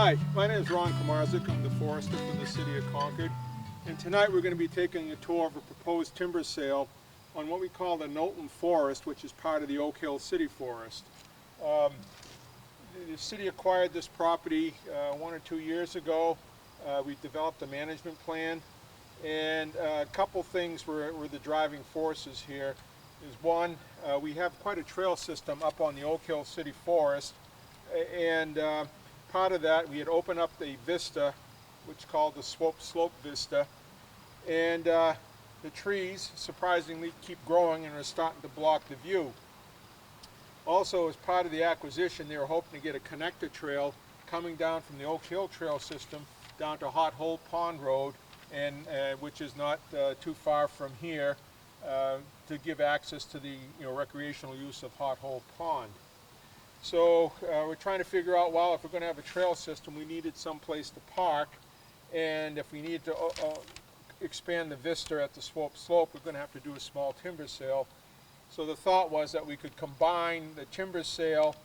Hi, my name is Klemarczyk. I'm the forester for the city of Concord, and tonight we're going to be taking a tour of a proposed timber sale on what we call the Knowlton Forest, which is part of the Oak Hill City Forest. The city acquired this property 1 or 2 years ago. We developed a management plan, and a couple things were the driving forces here. Is one, we have quite a trail system up on the Oak Hill City Forest, and part of that we had opened up the vista, which is called the Swope Slope vista, and the trees surprisingly keep growing and are starting to block the view. Also, as part of the acquisition, they were hoping to get a connector trail coming down from the Oak Hill Trail system down to Hot Hole Pond Road, and which is not too far from here, to give access to the recreational use of Hot Hole Pond. So we're trying to figure out, well, if we're going to have a trail system, we needed some place to park, and if we need to expand the vista at the Swope Slope, we're going to have to do a small timber sale. So the thought was that we could combine the timber sale,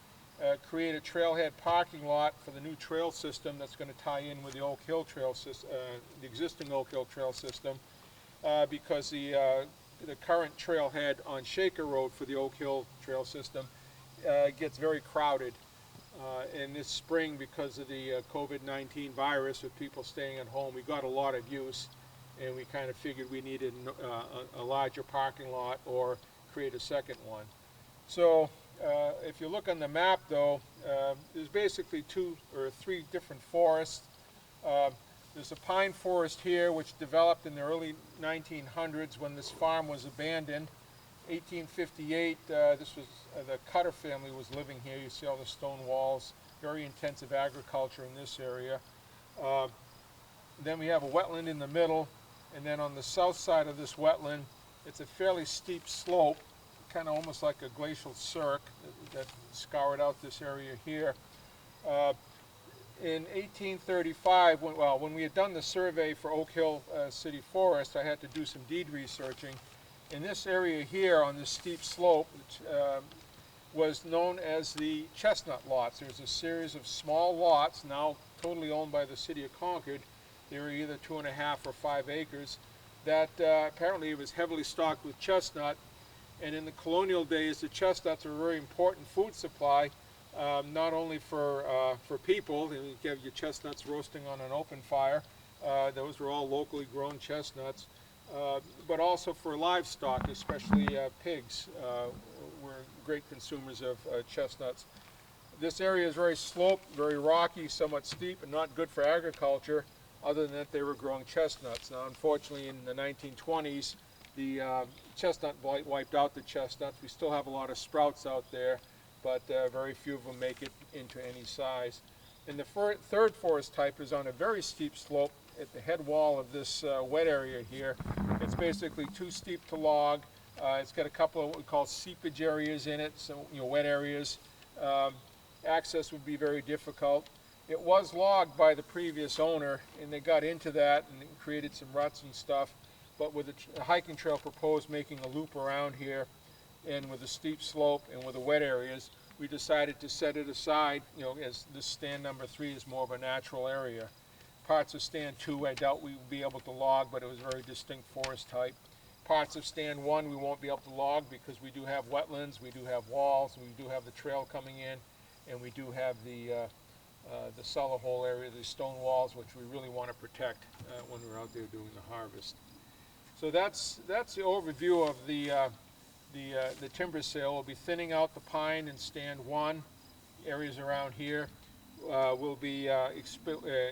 create a trailhead parking lot for the new trail system that's going to tie in with the Oak Hill Trail system, the existing Oak Hill Trail system, because the current trailhead on Shaker Road for the Oak Hill Trail system gets very crowded. And this spring, because of the COVID-19 virus, with people staying at home, we got a lot of use, and we kind of figured we needed a larger parking lot or create a second one. So if you look on the map, though, there's basically 2 or 3 different forests. There's a pine forest here, which developed in the early 1900s when this farm was abandoned. 1858, this was the Cutter family was living here. You see all the stone walls, very intensive agriculture in this area. Then we have a wetland in the middle, and then on the south side of this wetland, it's a fairly steep slope, kind of almost like a glacial cirque that scoured out this area here. In 1835, when we had done the survey for Oak Hill City Forest, I had to do some deed researching. In this area here on this steep slope, which was known as the Chestnut Lots. There's a series of small lots, now totally owned by the city of Concord. They were either 2.5 or 5 acres, that apparently it was heavily stocked with chestnut. And in the colonial days, the chestnuts were a very important food supply, not only for people. You have your chestnuts roasting on an open fire. Those were all locally grown chestnuts. But also for livestock, especially pigs, were great consumers of chestnuts. This area is very sloped, very rocky, somewhat steep, and not good for agriculture, other than that they were growing chestnuts. Now, unfortunately, in the 1920s, the chestnut blight wiped out the chestnuts. We still have a lot of sprouts out there, but very few of them make it into any size. And the third forest type is on a very steep slope at the head wall of this wet area here. It's basically too steep to log. It's got a couple of what we call seepage areas in it, so wet areas. Access would be very difficult. It was logged by the previous owner, and they got into that and created some ruts and stuff. But with the hiking trail proposed making a loop around here, and with a steep slope and with the wet areas, we decided to set it aside, as this stand number 3 is more of a natural area. Parts of stand 2 I doubt we would be able to log, but it was a very distinct forest type. Parts of stand 1 we won't be able to log because we do have wetlands, we do have walls, we do have the trail coming in, and we do have the cellar hole area, the stone walls, which we really want to protect when we're out there doing the harvest. So that's the overview of the timber sale. We'll be thinning out the pine in stand 1, areas around here. We'll be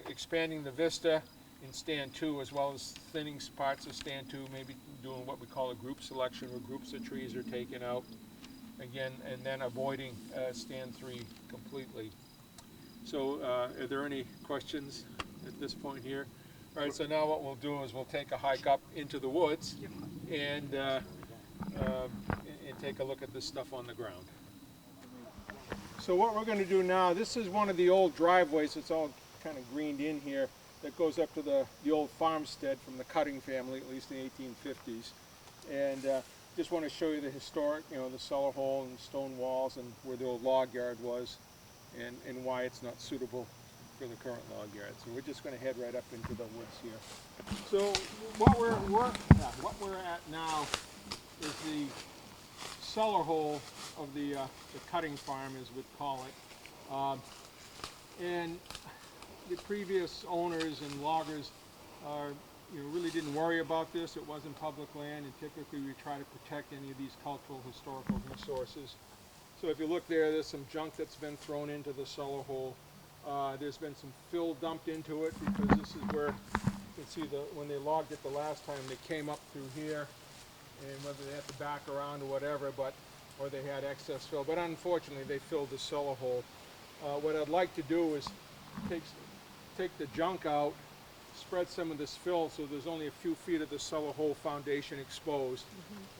expanding the vista in stand 2, as well as thinning parts of stand 2, maybe doing what we call a group selection, where groups of trees are taken out again, and then avoiding stand 3 completely. So are there any questions at this point here? All right, so now what we'll do is we'll take a hike up into the woods and take a look at this stuff on the ground. So what we're going to do now, this is one of the old driveways. It's all kind of greened in here, that goes up to the old farmstead from the Cutting family, at least in the 1850s. And just want to show you the historic, the cellar hole and stone walls and where the old log yard was, and why it's not suitable for the current log yard. So we're just going to head right up into the woods here. So what we're at now is the cellar hole of the cutting farm, as we'd call it. And the previous owners and loggers really didn't worry about this. It wasn't public land, and typically we try to protect any of these cultural, historical resources. So if you look there, there's some junk that's been thrown into the cellar hole. There's been some fill dumped into it because this is where you can see when they logged it the last time, they came up through here, and whether they had to back around or whatever, or they had excess fill. But unfortunately, they filled the cellar hole. What I'd like to do is take the junk out, spread some of this fill so there's only a few feet of the cellar hole foundation exposed,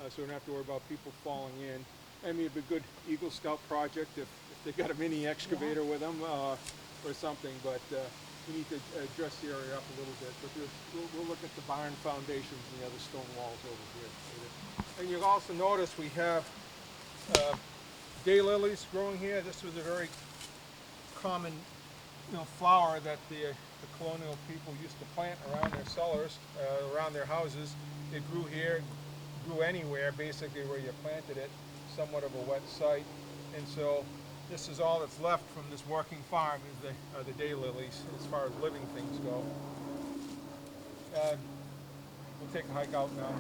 so we don't have to worry about people falling in. I mean, it'd be a good Eagle Scout project if they got a mini excavator with them or something, but we need to dress the area up a little bit. But we'll look at the barn foundations and the other stone walls over here. And you'll also notice we have daylilies growing here. This was a very common flower that the colonial people used to plant around their cellars, around their houses. It grew here, grew anywhere basically where you planted it, somewhat of a wet site. And so this is all that's left from this working farm are the daylilies as far as living things go. We'll take a hike out now.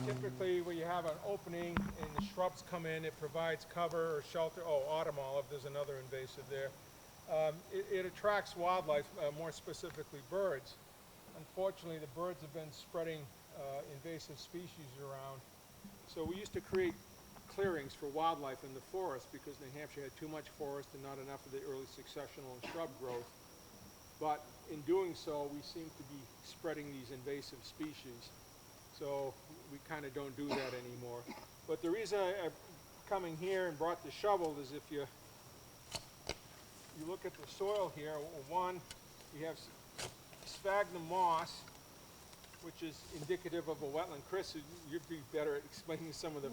Typically, when you have an opening and the shrubs come in, it provides cover or shelter. Oh, autumn olive, there's another invasive there. It attracts wildlife, more specifically birds. Unfortunately, the birds have been spreading invasive species around. So we used to create clearings for wildlife in the forest because New Hampshire had too much forest and not enough of the early successional and shrub growth. But in doing so, we seem to be spreading these invasive species. So we kind of don't do that anymore. But the reason I'm coming here and brought the shovel is if you look at the soil here, one, you have Sphagnum Moss, which is indicative of a wetland. Chris, you'd be better at explaining some of the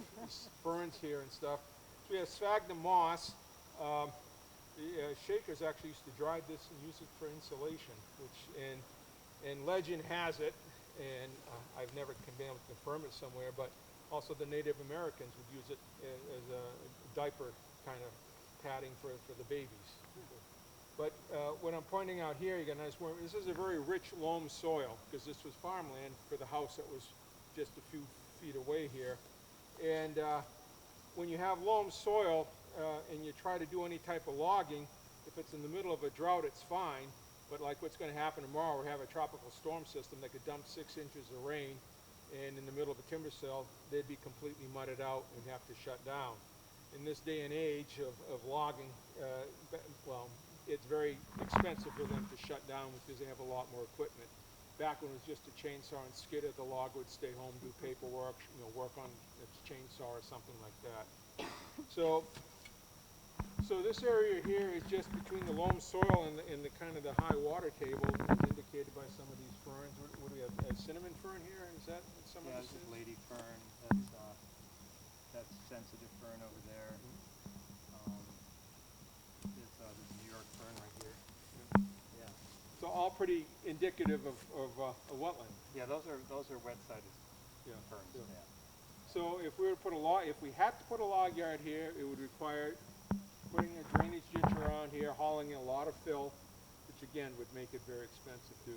ferns here and stuff. So we have Sphagnum Moss. The Shakers actually used to dry this and use it for insulation, and legend has it, and I've never been able to confirm it somewhere, but also the Native Americans would use it as a diaper kind of padding for the babies. But what I'm pointing out here, you got a nice worm. This is a very rich loam soil because this was farmland for the house that was just a few feet away here. And when you have loam soil and you try to do any type of logging, if it's in the middle of a drought, it's fine. But like what's going to happen tomorrow, we have a tropical storm system that could dump 6 inches of rain, and in the middle of a timber cell, they'd be completely mudded out and have to shut down. In this day and age of logging, well, it's very expensive for them to shut down because they have a lot more equipment. Back when it was just a chainsaw and skidder, the log would stay home, do paperwork, work on its chainsaw or something like that. So this area here is just between the loam soil and the kind of the high water table, as indicated by some of these ferns. What do we have? A cinnamon fern here? Is that some of this? Yeah, this is lady fern. That's sensitive fern over there. There's New York fern right here. Yeah. So all pretty indicative of a wetland. Yeah, those are wet-sided ferns. Yeah. So if we had to put a log yard here, it would require putting a drainage ditch around here, hauling in a lot of fill, which again would make it very expensive to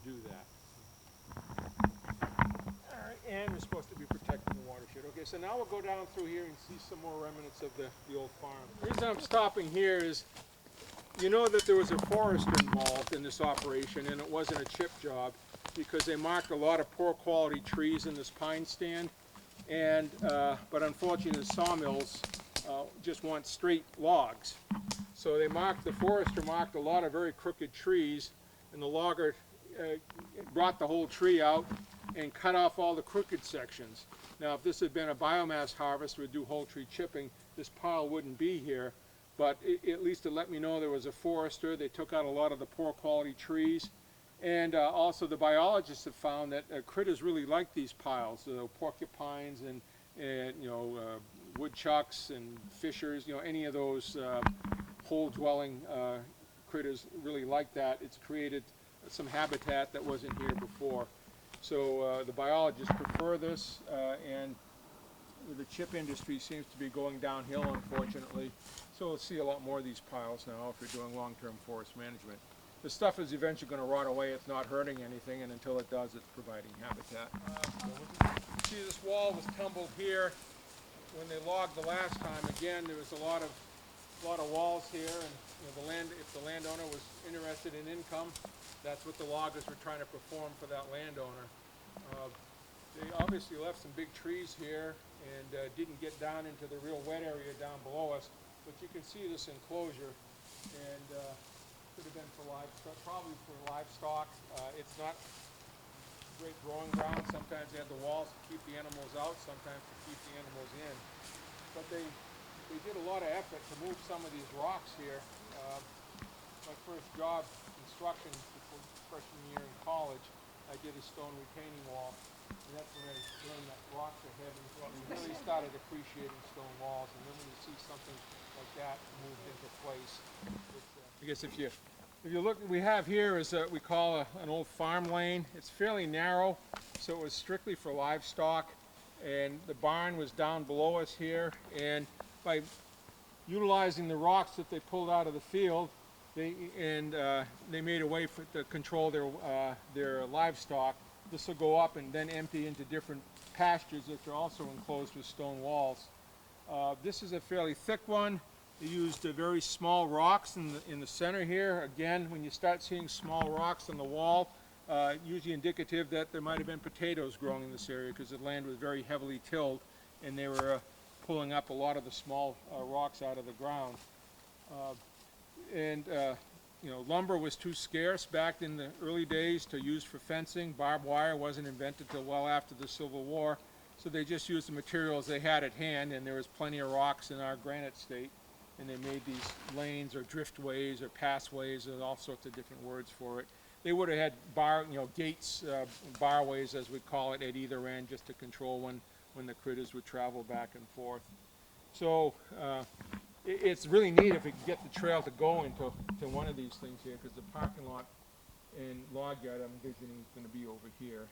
do that. All right, and we're supposed to be protecting the watershed. Okay, so now we'll go down through here and see some more remnants of the old farm. The reason I'm stopping here is, you know that there was a forester involved in this operation, and it wasn't a chip job because they marked a lot of poor quality trees in this pine stand, and but unfortunately the sawmills just want straight logs. So the forester marked a lot of very crooked trees, and the logger brought the whole tree out and cut off all the crooked sections. Now if this had been a biomass harvest, we'd do whole tree chipping, this pile wouldn't be here, but at least it let me know there was a forester. They took out a lot of the poor quality trees, and also the biologists have found that critters really like these piles, porcupines and woodchucks and fishers, any of those hole-dwelling critters really like that. It's created some habitat that wasn't here before. So the biologists prefer this, and the chip industry seems to be going downhill, unfortunately. So we'll see a lot more of these piles now if you're doing long-term forest management. The stuff is eventually going to rot away. It's not hurting anything, and until it does, it's providing habitat. See, this wall was tumbled here when they logged the last time. Again, there was a lot of walls here, and if the landowner was interested in income, that's what the loggers were trying to perform for that landowner. They obviously left some big trees here and didn't get down into the real wet area down below us, but you can see this enclosure, and could have been for livestock, probably for livestock. It's not great growing ground. Sometimes they had the walls to keep the animals out, sometimes to keep the animals in. But they did a lot of effort to move some of these rocks here. My first job, construction, before freshman year in college, I did a stone retaining wall. And that's when I learned that rocks are heavy. So I really started appreciating stone walls. And then when you see something like that moved into place, I guess if you look, we have here is we call an old farm lane. It's fairly narrow, so it was strictly for livestock. And the barn was down below us here. And by utilizing the rocks that they pulled out of the field, they made a way to control their livestock. This will go up and then empty into different pastures that are also enclosed with stone walls. This is a fairly thick one. They used very small rocks in the center here. Again, when you start seeing small rocks on the wall, usually indicative that there might have been potatoes growing in this area because the land was very heavily tilled, and they were pulling up a lot of the small rocks out of the ground. Lumber was too scarce back in the early days to use for fencing. Barbed wire wasn't invented till well after the Civil War, so they just used the materials they had at hand, and there was plenty of rocks in our granite state, and they made these lanes or driftways or passways and all sorts of different words for it. They would have had gates, barways as we call it, at either end just to control when the critters would travel back and forth. So it's really neat if we can get the trail to go into one of these things here, because the parking lot and log yard I'm envisioning is going to be over here.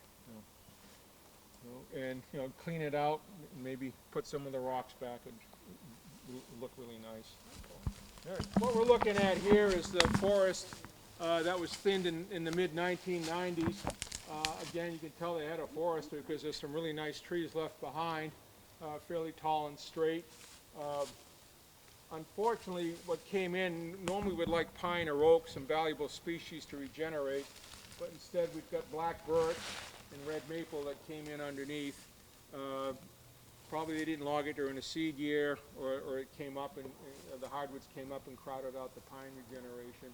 And clean it out, and maybe put some of the rocks back and look really nice. Right. What we're looking at here is the forest that was thinned in the mid-1990s. Again, you can tell they had a forester because there's some really nice trees left behind, fairly tall and straight. Unfortunately, what came in, normally we'd like pine or oak, some valuable species to regenerate, but instead we've got black birch and red maple that came in underneath. Probably they didn't log it during a seed year, or it came up and the hardwoods came up and crowded out the pine regeneration.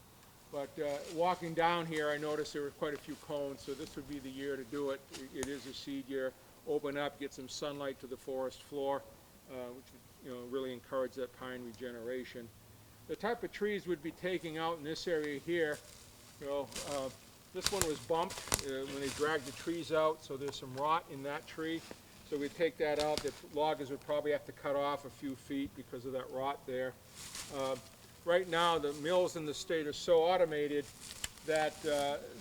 But walking down here, I noticed there were quite a few cones, so this would be the year to do it. It is a seed year. Open up, get some sunlight to the forest floor, which would really encourage that pine regeneration. The type of trees we'd be taking out in this area here, this one was bumped when they dragged the trees out, so there's some rot in that tree. So we'd take that out. The loggers would probably have to cut off a few feet because of that rot there. Right now, the mills in the state are so automated that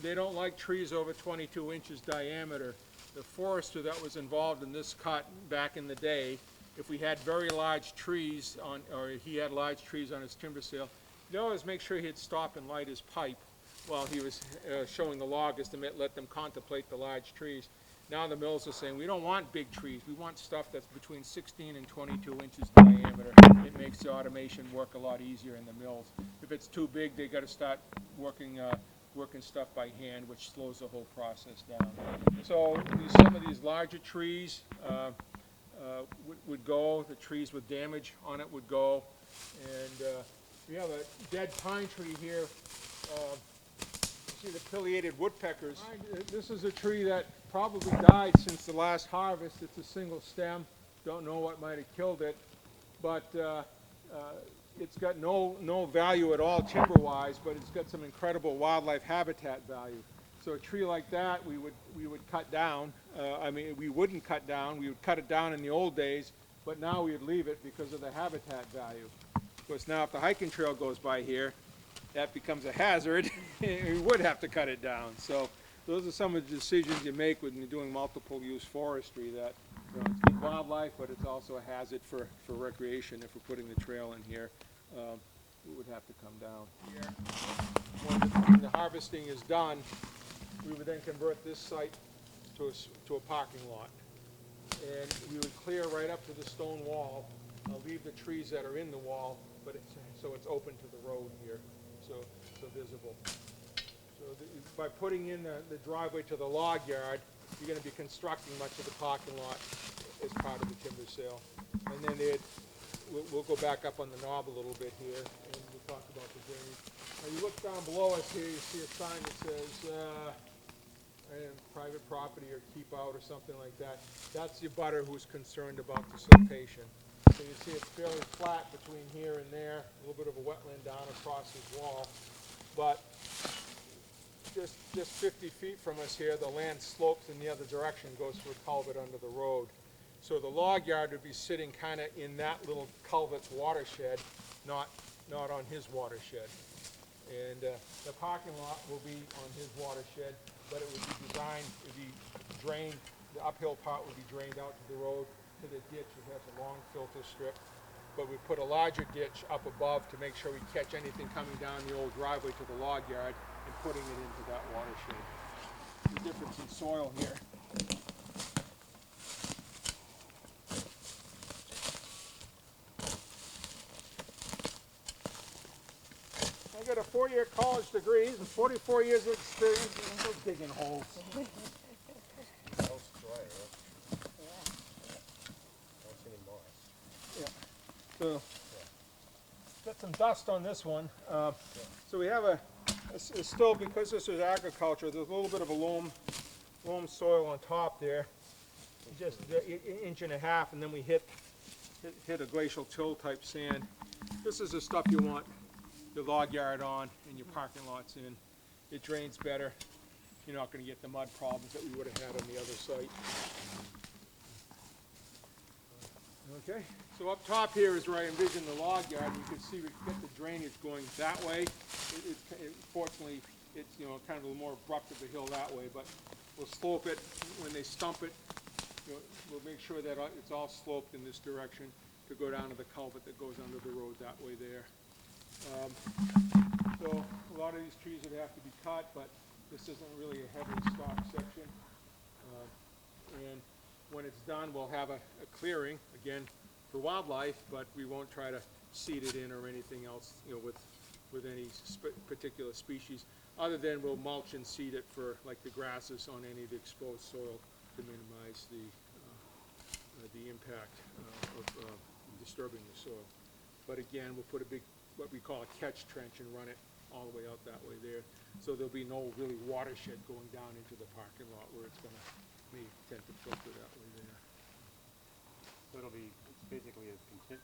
they don't like trees over 22 inches diameter. The forester that was involved in this cut back in the day, if we had very large trees or he had large trees on his timber sale, he'd always make sure he'd stop and light his pipe while he was showing the loggers to let them contemplate the large trees. Now the mills are saying, we don't want big trees. We want stuff that's between 16 and 22 inches diameter. It makes the automation work a lot easier in the mills. If it's too big, they got to start working stuff by hand, which slows the whole process down. So some of these larger trees would go. The trees with damage on it would go. And we have a dead pine tree here. See the pileated woodpeckers. This is a tree that probably died since the last harvest. It's a single stem. Don't know what might have killed it, but it's got no value at all timber-wise, but it's got some incredible wildlife habitat value. So a tree like that, we would cut down. We wouldn't cut down. We would cut it down in the old days, but now we would leave it because of the habitat value. Of course, now if the hiking trail goes by here, that becomes a hazard, and we would have to cut it down. So those are some of the decisions you make when you're doing multiple use forestry, that it's good wildlife, but it's also a hazard for recreation. If we're putting the trail in here, we would have to come down here. When the harvesting is done, we would then convert this site to a parking lot. And we would clear right up to the stone wall, leave the trees that are in the wall, but so it's open to the road here, so visible. So by putting in the driveway to the log yard, you're going to be constructing much of the parking lot as part of the timber sale. And then we'll go back up on the knob a little bit here, and we'll talk about the drainage. Now you look down below us here, you see a sign that says private property or keep out or something like that. That's the abutter who's concerned about the siltation. So you see it's fairly flat between here and there, a little bit of a wetland down across his wall. But just 50 feet from us here, the land slopes in the other direction, goes to a culvert under the road. So the log yard would be sitting kind of in that little culvert's watershed, not on his watershed. And the parking lot will be on his watershed, but it would be designed to be drained, the uphill part would be drained out to the road, to the ditch. It has a long filter strip. But we put a larger ditch up above to make sure we catch anything coming down the old driveway to the log yard and putting it into that watershed. The difference in soil here. I got a 4-year college degree and 44 years of experience in digging holes. So, got some dust on this one. So we have still, because this is agriculture, there's a little bit of a loam soil on top there, just an inch and a half, and then we hit a glacial till type sand. This is the stuff you want your log yard on and your parking lots in. It drains better. You're not going to get the mud problems that we would have had on the other site. Okay, so up top here is where I envision the log yard. You can see we get the drainage going that way. Fortunately, it's kind of a little more abrupt of a hill that way, but we'll slope it. When they stump it, we'll make sure that it's all sloped in this direction to go down to the culvert that goes under the road that way there. So a lot of these trees would have to be cut, but this isn't really a heavy stock section. And when it's done, we'll have a clearing, again, for wildlife, but we won't try to seed it in or anything else, with any particular species, other than we'll mulch and seed it for, like, the grasses on any of the exposed soil to minimize the impact of disturbing the soil. But again, we'll put a big, what we call a catch trench, and run it all the way out that way there. So there'll be no really watershed going down into the parking lot where it's going to may tend to filter that way there. So it's basically a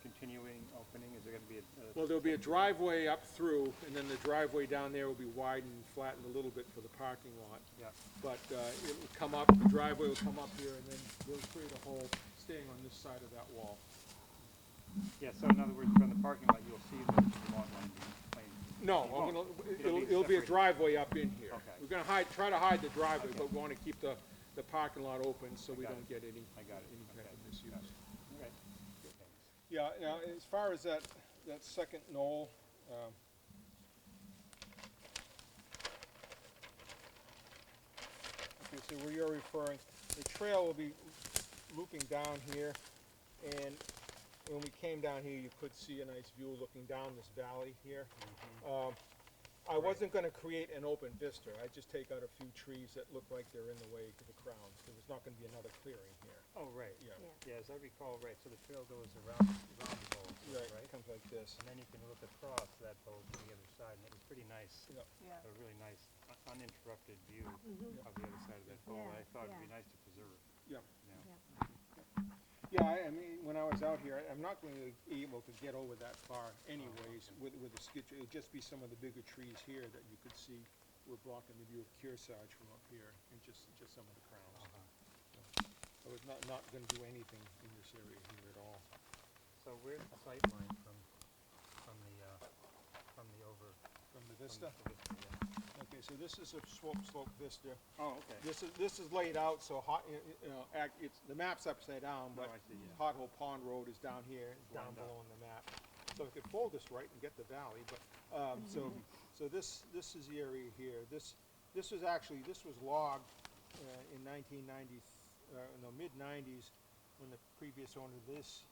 continuing opening. Is there going to be well, there'll be a driveway up through, and then the driveway down there will be widened and flattened a little bit for the parking lot. Yeah. But it will come up, the driveway will come up here, and then we'll create a hole staying on this side of that wall. Yeah, so in other words, from the parking lot, you'll see the lot line being plain. No, it'll be a driveway up in here. Okay. We're going to try to hide the driveway, but we want to keep the parking lot open so we don't get any type of misuse. Okay. Yeah, as far as that second knoll, okay, so where you're referring, the trail will be looping down here, and when we came down here, you could see a nice view looking down this valley here. I wasn't going to create an open vista. I'd just take out a few trees that look like they're in the way to the crown, because there's not going to be another clearing here. Oh, right. Yeah. Yeah, as I recall, right, so the trail goes around the bowl, Right, right? it comes like this. And then you can look across that bowl to the other side, and it was pretty nice. Yeah. A really nice, uninterrupted view of the other side of that bowl. I thought it'd be nice to preserve. Yeah. Yeah. Yeah, I mean, when I was out here, I'm not going to be able to get over that far anyways with the skid tree. It would just be some of the bigger trees here that you could see we're blocking the view of Kearsarge from up here, and just some of the crowns. So it's not going to do anything in this area here at all. So where's the sight line from the over? From the vista? From the vista, yeah. Okay, so this is a slope vista. Oh, okay. This is laid out so it's the map's upside down, but I see, yeah. Hot Hole Pond Road is down here, down Lined up. below in the map. So I could fold this right and get the valley, but so this is the area here. This was logged in 1990s, in the mid 90s, when the previous owner of this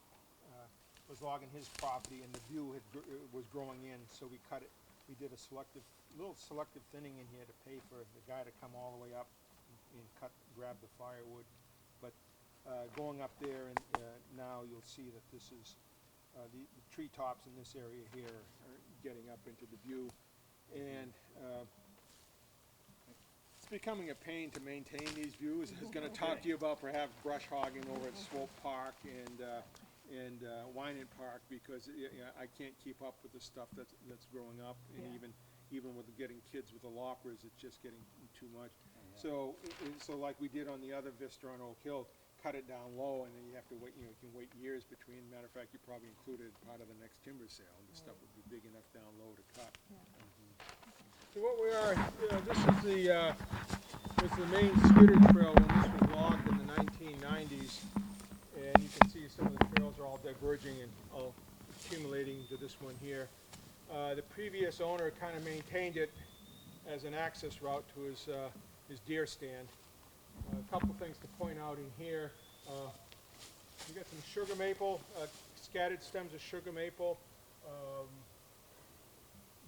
was logging his property, and the view was growing in, so we cut it. We did a little selective thinning in here to pay for the guy to come all the way up and grab the firewood. But going up there, and now you'll see that this is the treetops in this area here are getting up into the view, and it's becoming a pain to maintain these views. I was going to talk to you about perhaps brush hogging over at Swope Park and Winant Park, because I can't keep up with the stuff that's growing up, and even with getting kids with the loppers, it's just getting too much. So like we did on the other vista on Oak Hill, cut it down low, and then you have to wait. You can wait years between. Matter of fact, you probably included part of the next timber sale, and the stuff would be big enough down low to cut. So what we are, this is was the main skidder trail when this was logged in the 1990s. And you can see some of the trails are all diverging and all accumulating to this one here. The previous owner kind of maintained it as an access route to his deer stand. A couple things to point out in here. You got some sugar maple, scattered stems of sugar maple.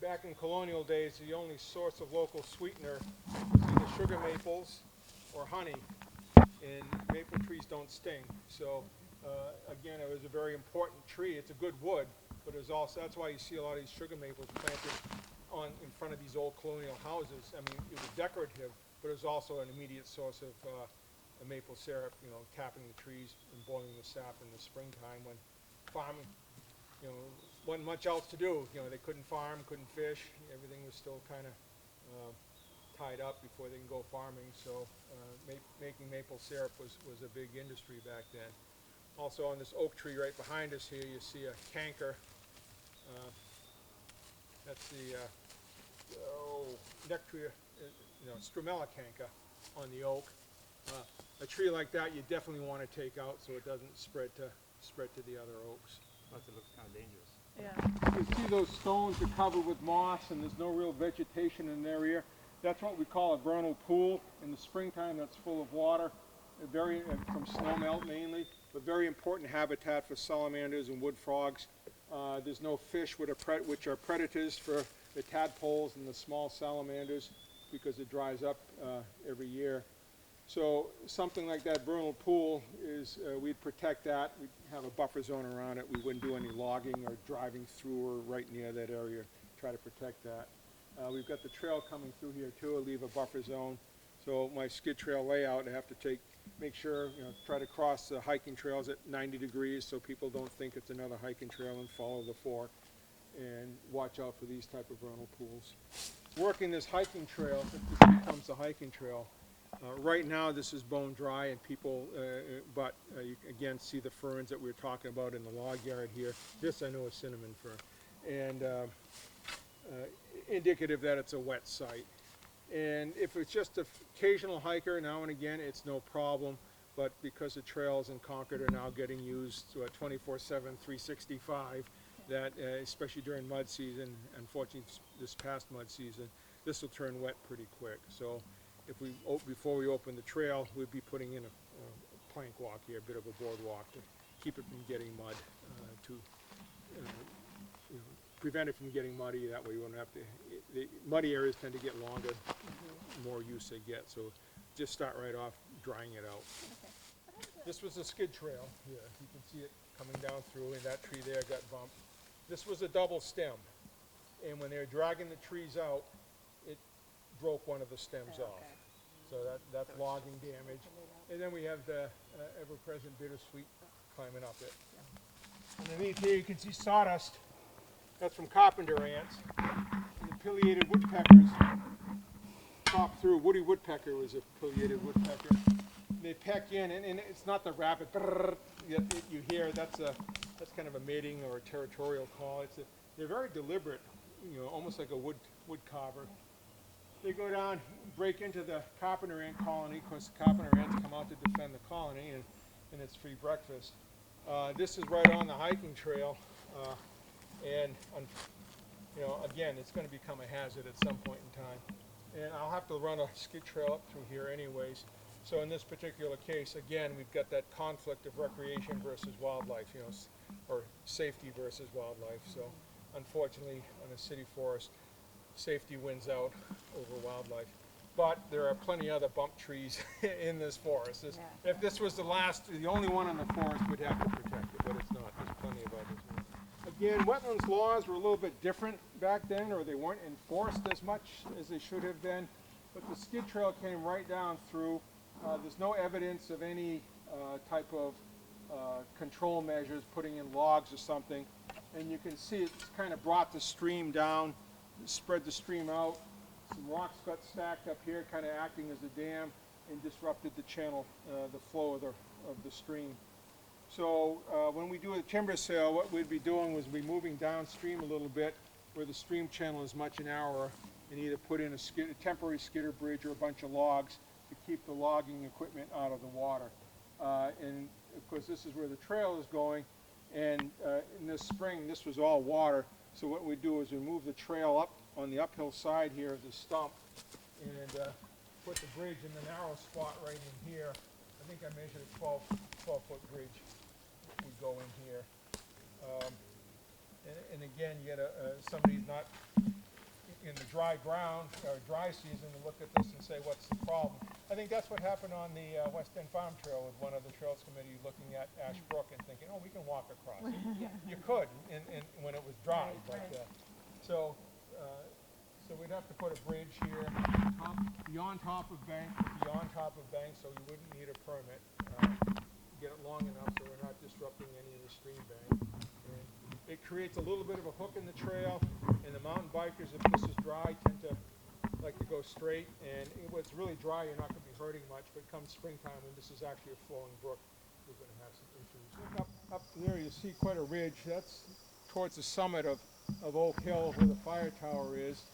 Back in colonial days, the only source of local sweetener was either sugar maples or honey. And maple trees don't sting, so again, it was a very important tree. It's a good wood, but it was also, that's why you see a lot of these sugar maples planted in front of these old colonial houses. I mean, it was decorative, but it was also an immediate source of maple syrup. Tapping the trees and boiling the sap in the springtime when farming, wasn't much else to do. They couldn't farm, couldn't fish. Everything was still kind of tied up before they can go farming, so making maple syrup was a big industry back then. Also on this oak tree right behind us here, you see a canker. That's the nectria, stromella canker on the oak. A tree like that you definitely want to take out so it doesn't spread to the other oaks. Plus it looks kind of dangerous. Yeah. You can see those stones are covered with moss, and there's no real vegetation in the area. That's what we call a vernal pool. In the springtime, that's full of water, from snowmelt mainly, but very important habitat for salamanders and wood frogs. There's no fish which are predators for the tadpoles and the small salamanders, because it dries up every year. So something like that vernal pool is, we'd protect that. We'd have a buffer zone around it. We wouldn't do any logging or driving through or right near that area, try to protect that. We've got the trail coming through here too. I leave a buffer zone. So my skid trail layout, I have to make sure, try to cross the hiking trails at 90 degrees so people don't think it's another hiking trail and follow the fork, and watch out for these type of vernal pools. Working this hiking trail, if this becomes a hiking trail, right now this is bone dry, and people, but you again see the ferns that we were talking about in the log yard here. This I know is cinnamon fern, and indicative that it's a wet site. And if it's just an occasional hiker now and again, it's no problem, but because the trails in Concord are now getting used 24/7, 365, that especially during mud season, unfortunately this past mud season, this will turn wet pretty quick. So if before we open the trail, we'd be putting in a plank walk here, a bit of a boardwalk to keep it from getting mud, prevent it from getting muddy. That way you won't have to, the muddy areas tend to get longer, the more use they get. So just start right off drying it out. Okay. This was a skid trail here. You can see it coming down through, and that tree there got bumped. This was a double stem, and when they were dragging the trees out, it broke one of the stems off. So that's logging damage. And then we have the ever-present bittersweet climbing up it. Underneath here you can see sawdust. That's from carpenter ants. And the pileated woodpeckers chop through. Woody woodpecker was a pileated woodpecker. They peck in, and it's not the rapid brrr you hear. That's kind of a mating or a territorial call. They're very deliberate, you know, almost like a wood carver. They go down, break into the carpenter ant colony. Of course, the carpenter ants come out to defend the colony, and it's free breakfast. This is right on the hiking trail, and you know, again, it's going to become a hazard at some point in time. And I'll have to run a skid trail up through here anyways. So in this particular case, again, we've got that conflict of recreation versus wildlife, you know, or safety versus wildlife. So unfortunately, on a city forest, safety wins out over wildlife. But there are plenty other bump trees in this forest. If this was the only one in the forest, we'd have to protect it, but it's not. There's plenty of others. Again, wetlands laws were a little bit different back then, or they weren't enforced as much as they should have been. But the skid trail came right down through. There's no evidence of any type of control measures, putting in logs or something. And you can see it's kind of brought the stream down, spread the stream out. Some rocks got stacked up here, kind of acting as a dam, and disrupted the channel, the flow of the stream. So when we do a timber sale, what we'd be doing was be moving downstream a little bit where the stream channel is much narrower, and either put in a temporary skidder bridge or a bunch of logs to keep the logging equipment out of the water. And of course this is where the trail is going, and in this spring this was all water. So what we do is we move the trail up on the uphill side here of the stump, and put the bridge in the narrow spot right in here. I think I measured a 12-foot bridge would go in here. And again, you get somebody's not in the dry ground or dry season to look at this and say, what's the problem? I think that's what happened on the West End Farm Trail with one of the Trails Committee looking at Ash Brook and thinking, oh, we can walk across. You could when it was dry. So we'd have to put a bridge here, beyond top of bank, so you wouldn't need a permit. Get it long enough so we're not disrupting any of the stream bank. And it creates a little bit of a hook in the trail, and the mountain bikers, if this is dry, tend to like to go straight. And when it's really dry, you're not going to be hurting much, but come springtime, when this is actually a flowing brook, we're going to have some issues. Look up there, you see quite a ridge. That's towards the summit of Oak Hill, where the fire tower is.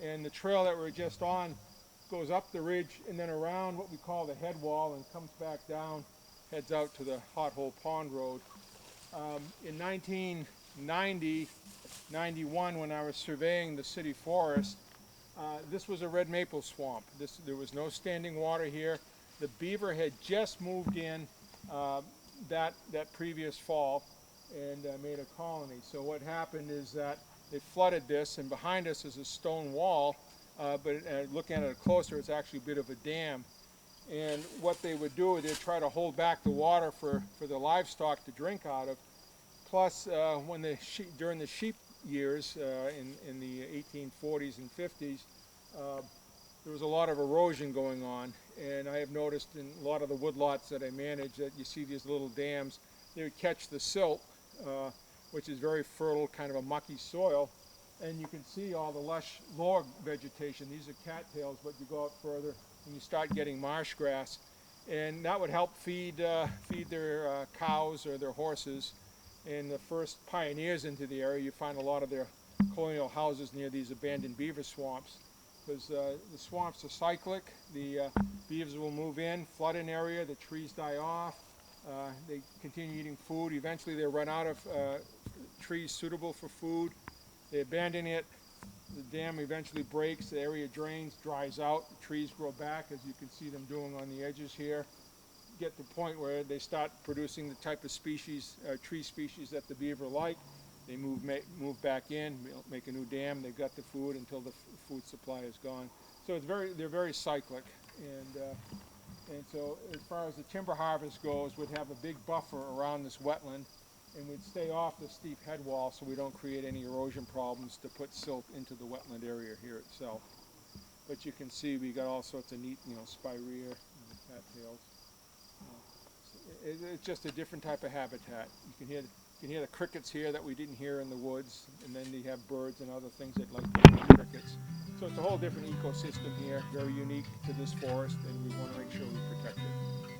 And the trail that we're just on goes up the ridge and then around what we call the head wall and comes back down, heads out to the Hot Hole Pond Road. In 1990-91, when I was surveying the city forest, this was a red maple swamp. There was no standing water here. The beaver had just moved in that previous fall and made a colony. So what happened is that they flooded this, and behind us is a stone wall, but looking at it closer, it's actually a bit of a dam. And what they would do is they'd try to hold back the water for the livestock to drink out of. Plus, during the sheep years in the 1840s and 50s, there was a lot of erosion going on. And I have noticed in a lot of the woodlots that I manage that you see these little dams. They would catch the silt, which is very fertile, kind of a mucky soil, and you can see all the lush lower vegetation. These are cattails, but you go out further and you start getting marsh grass, and that would help feed their cows or their horses. And the first pioneers into the area, you find a lot of their colonial houses near these abandoned beaver swamps, because the swamps are cyclic. The beavers will move in, flood an area, the trees die off, they continue eating food. Eventually they run out of trees suitable for food. They abandon it. The dam eventually breaks, the area drains, dries out, the trees grow back, as you can see them doing on the edges here. Get to the point where they start producing the type of species, tree species that the beaver like. They move back in, make a new dam, they've got the food until the food supply is gone. So it's they're very cyclic. And so as far as the timber harvest goes, we'd have a big buffer around this wetland, and we'd stay off the steep head wall so we don't create any erosion problems to put silt into the wetland area here itself. But you can see we got all sorts of neat, spirea and cattails. It's just a different type of habitat. You can hear the crickets here that we didn't hear in the woods, and then you have birds and other things that like crickets. So it's a whole different ecosystem here, very unique to this forest, and we want to make sure we protect it.